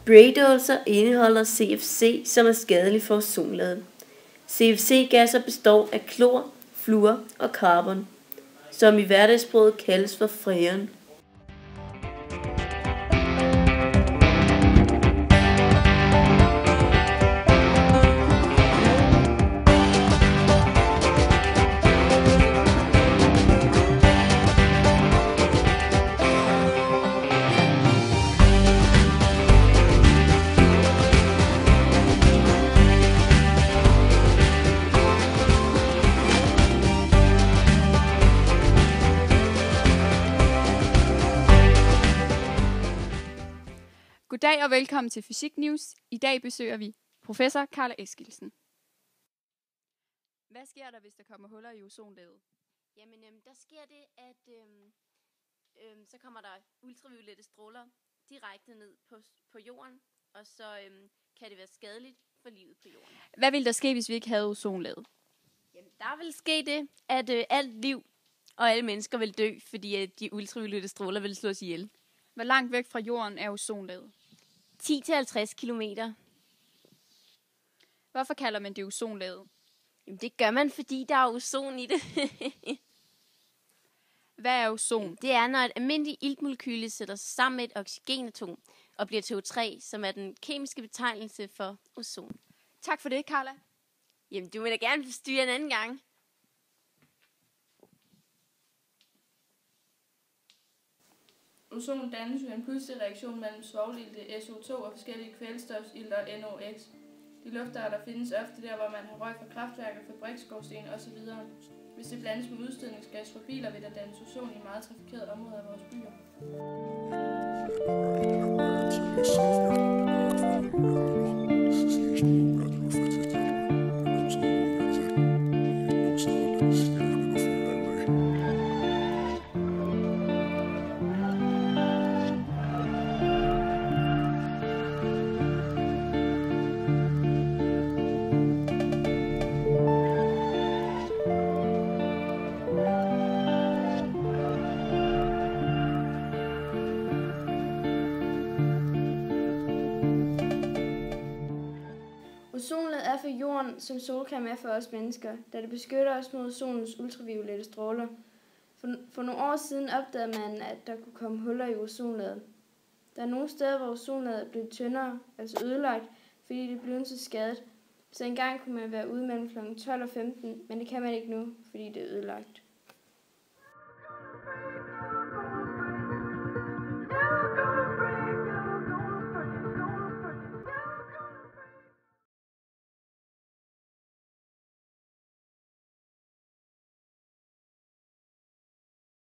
Spraydåser indeholder CFC, som er skadelig for ozonlaget. CFC-gasser består af klor, fluor og carbon, som i hverdagssproget kaldes for freon. Goddag og velkommen til Fysik News. I dag besøger vi professor Carla Eskildsen. Hvad sker der, hvis der kommer huller i ozonlaget? Jamen, der sker det, at så kommer der ultraviolette stråler direkte ned på jorden, og så kan det være skadeligt for livet på jorden. Hvad ville der ske, hvis vi ikke havde ozonlaget? Jamen, der vil ske det, at alt liv og alle mennesker vil dø, fordi de ultraviolette stråler vil slås ihjel. Hvor langt væk fra jorden er ozonlaget? 10-50 kilometer. Hvorfor kalder man det ozonlaget? Jamen, det gør man, fordi der er ozon i det. Hvad er ozon? Det er, når et almindeligt iltmolekyle sætter sig sammen med et oxygenatom og bliver til O3, som er den kemiske betegnelse for ozon. Tak for det, Carla. Jamen, du vil da gerne forstyrre en anden gang. Ozon dannes ved en pludselig reaktion mellem svovlilte SO2 og forskellige kvælstofsilter NOx. De luftarter findes ofte der, hvor man har røg fra kraftværker, fabriksskorsten osv. Hvis det blandes med udstødningsgas fra biler, vil der dannes ozon i meget trafikerede områder af vores byer. Ozonlaget er for jorden, som solcreme er for os mennesker, da det beskytter os mod ozonens ultraviolette stråler. For nogle år siden opdagede man, at der kunne komme huller i ozonlaget. Der er nogle steder, hvor ozonlaget er blevet tyndere, altså ødelagt, fordi det blev så skadet. Så engang kunne man være ude mellem kl. 12 og 15, men det kan man ikke nu, fordi det er ødelagt.